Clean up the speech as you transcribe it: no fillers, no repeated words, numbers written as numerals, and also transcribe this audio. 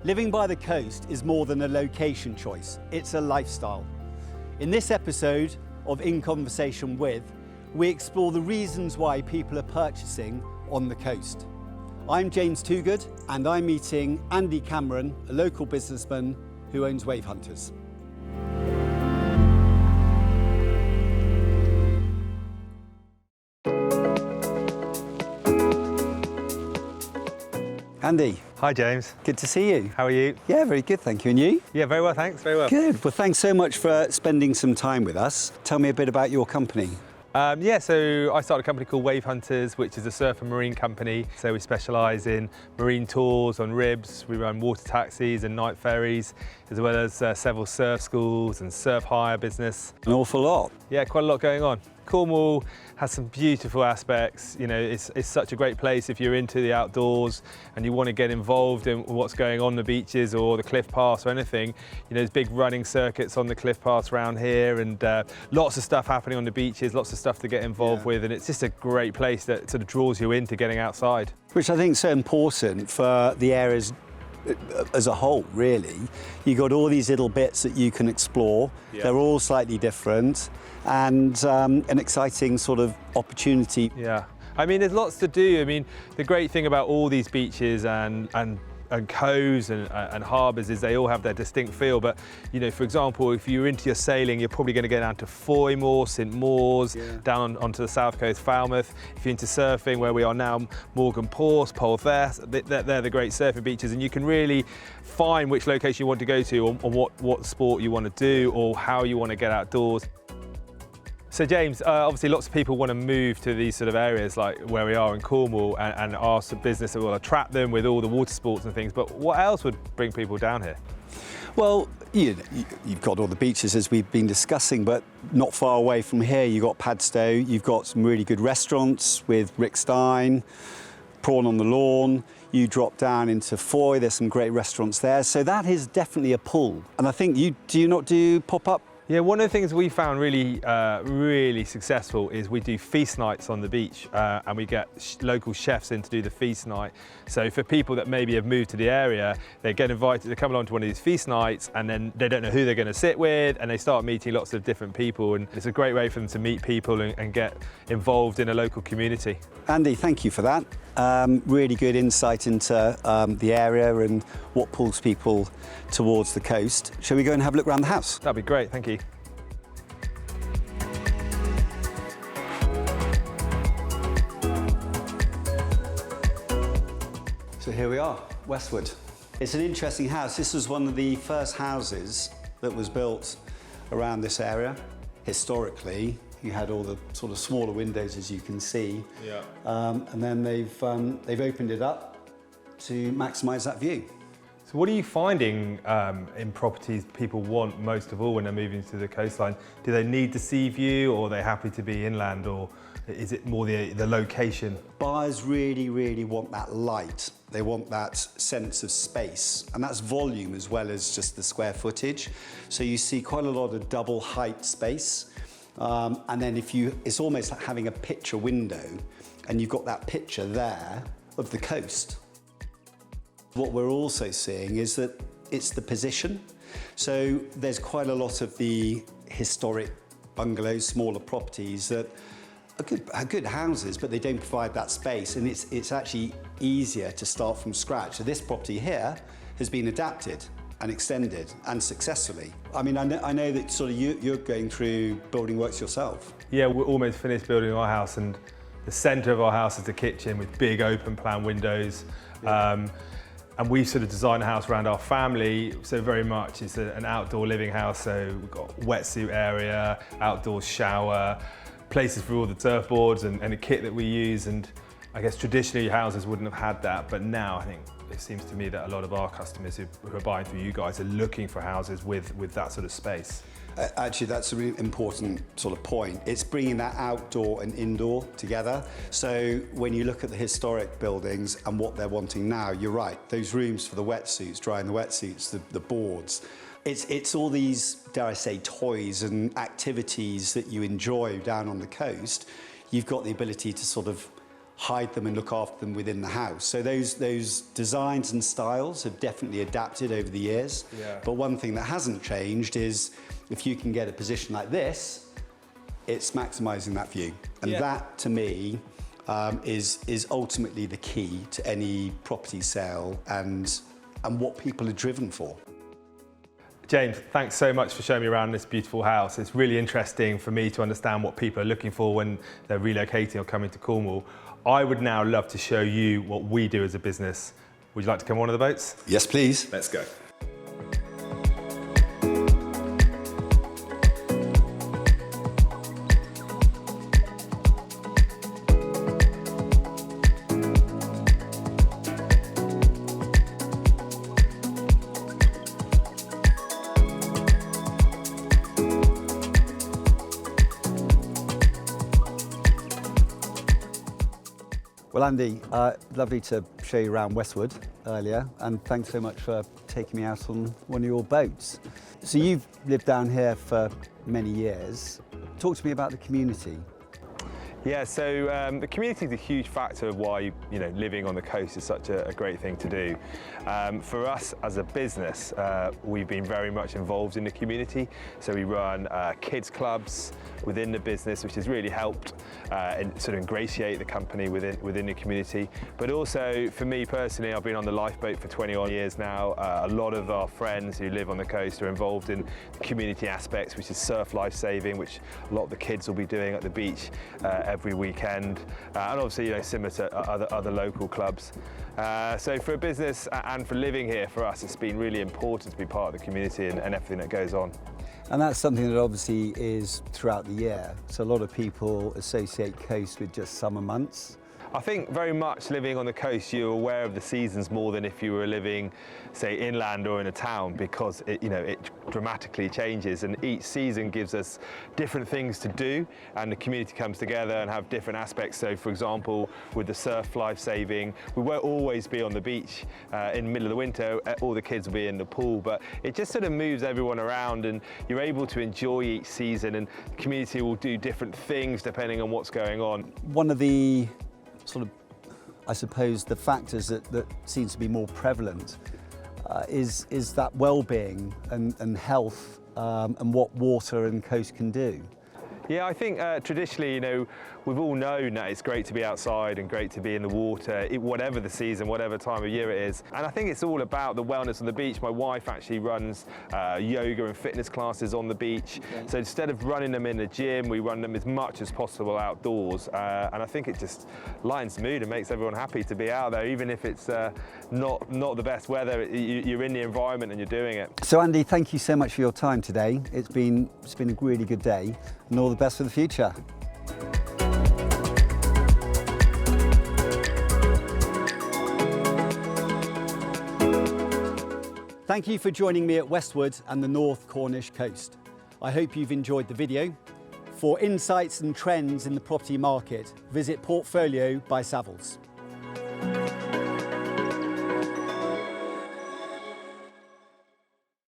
Living by the coast is more than a location choice, it's a lifestyle. In this episode of In Conversation With, we explore the reasons why people are purchasing on the coast. I'm James Toogood and I'm meeting Andy Cameron, a local businessman who owns Wave Hunters. Andy. Hi James. Good to see you. How are you? Yeah, very good, thank you. And you? Yeah, very well, thanks, very well. Good. Well, thanks so much for spending some time with us. Tell me a bit about your company. So I started a company called Wave Hunters, which is a surf and marine company. So we specialise in marine tours on ribs. We run water taxis and night ferries, as well as several surf schools and surf hire business. An awful lot. Yeah, quite a lot going on. Cornwall has some beautiful aspects. You know, it's such a great place if you're into the outdoors and you want to get involved in what's going on the beaches or the cliff paths or anything. You know, there's big running circuits on the cliff paths around here, and lots of stuff happening on the beaches, lots of stuff to get involved with, and it's just a great place that sort of draws you into getting outside. Which I think is so important for the areas as a whole, really. You got all these little bits that you can explore. Yeah. They're all slightly different, and an exciting sort of opportunity. Yeah, I mean, there's lots to do. I mean, the great thing about all these beaches and coves and harbours is they all have their distinct feel. But, you know, for example, if you're into your sailing, you're probably going to go down to Foymoor, St Mawes, down onto the south coast, Falmouth. If you're into surfing, where we are now, Morgan Porth, Polveth, they're the great surfing beaches, and you can really find which location you want to go to, or what sport you want to do, or how you want to get outdoors. So James, obviously lots of people want to move to these sort of areas like where we are in Cornwall, and our business will attract them with all the water sports and things, but what else would bring people down here? Well, you've got all the beaches as we've been discussing, but not far away from here you've got Padstow, you've got some really good restaurants with Rick Stein, Prawn on the Lawn. You drop down into Foy, there's some great restaurants there, so that is definitely a pull. And I think do you not do pop-up? Yeah, one of the things we found really successful is we do feast nights on the beach, and we get local chefs in to do the feast night. So for people that maybe have moved to the area, they get invited to come along to one of these feast nights, and then they don't know who they're going to sit with, and they start meeting lots of different people, and it's a great way for them to meet people and get involved in a local community. Andy, thank you for that. Really good insight into the area and what pulls people towards the coast. Shall we go and have a look around the house? That'd be great, thank you. So here we are, Westwood. It's an interesting house. This was one of the first houses that was built around this area. Historically, you had all the sort of smaller windows, as you can see. Yeah. And then they've opened it up to maximise that view. So what are you finding in properties people want most of all when they're moving to the coastline? Do they need the sea view, or are they happy to be inland, or is it more the location? Buyers really want that light. They want that sense of space, and that's volume as well as just the square footage. So you see quite a lot of double height space. And then it's almost like having a picture window, and you've got that picture there of the coast. What we're also seeing is that it's the position. So there's quite a lot of the historic bungalows, smaller properties that are good houses, but they don't provide that space, and it's actually easier to start from scratch. So this property here has been adapted and extended, and successfully. I mean, I know that sort of you're going through building works yourself. Yeah, we're almost finished building our house, and the centre of our house is the kitchen with big open plan windows. Yeah. And we've sort of designed the house around our family, so very much it's an outdoor living house. So we've got wetsuit area, outdoor shower, places for all the surfboards and the kit that we use. And I guess traditionally houses wouldn't have had that, but now I think it seems to me that a lot of our customers who are buying through you guys are looking for houses with that sort of space. Actually, that's a really important sort of point. It's bringing that outdoor and indoor together. So when you look at the historic buildings and what they're wanting now, you're right. Those rooms for the wetsuits, drying the wetsuits, the boards. It's all these, dare I say, toys and activities that you enjoy down on the coast. You've got the ability to sort of hide them and look after them within the house. So those designs and styles have definitely adapted over the years. Yeah. But one thing that hasn't changed is if you can get a position like this, it's maximising that view. And that, to me, is ultimately the key to any property sale and what people are driven for. James, thanks so much for showing me around this beautiful house. It's really interesting for me to understand what people are looking for when they're relocating or coming to Cornwall. I would now love to show you what we do as a business. Would you like to come on one of the boats? Yes, please. Let's go. Well, Andy, lovely to show you around Westwood earlier, and thanks so much for taking me out on one of your boats. So you've lived down here for many years. Talk to me about the community. Yeah, so the community is a huge factor of why living on the coast is such a great thing to do. For us as a business, we've been very much involved in the community. So we run kids clubs within the business, which has really helped and sort of ingratiate the company within the community. But also for me personally, I've been on the lifeboat for 20-odd years now. A lot of our friends who live on the coast are involved in community aspects, which is surf life saving, which a lot of the kids will be doing at the beach every weekend, and obviously similar to other local clubs. So for a business and for living here, for us, it's been really important to be part of the community and everything that goes on. And that's something that obviously is throughout the year. So a lot of people associate coast with just summer months. I think very much living on the coast, you're aware of the seasons more than if you were living, say, inland or in a town, because it dramatically changes, and each season gives us different things to do, and the community comes together and have different aspects. So, for example, with the surf life saving, we won't always be on the beach in the middle of the winter. All the kids will be in the pool, but it just sort of moves everyone around, and you're able to enjoy each season, and the community will do different things depending on what's going on. One of the sort of, I suppose, the factors that seems to be more prevalent is that well-being and health and what water and coast can do. Yeah, I think traditionally, we've all known that it's great to be outside and great to be in the water, whatever the season, whatever time of year it is. And I think it's all about the wellness on the beach. My wife actually runs yoga and fitness classes on the beach. Okay. So instead of running them in the gym, we run them as much as possible outdoors. And I think it just lightens the mood and makes everyone happy to be out there, even if it's not the best weather. You're in the environment and you're doing it. So Andy, thank you so much for your time today. It's been a really good day, and all the best for the future. Thank you for joining me at Westwood and the North Cornish coast. I hope you've enjoyed the video. For insights and trends in the property market, visit Portfolio by Savills.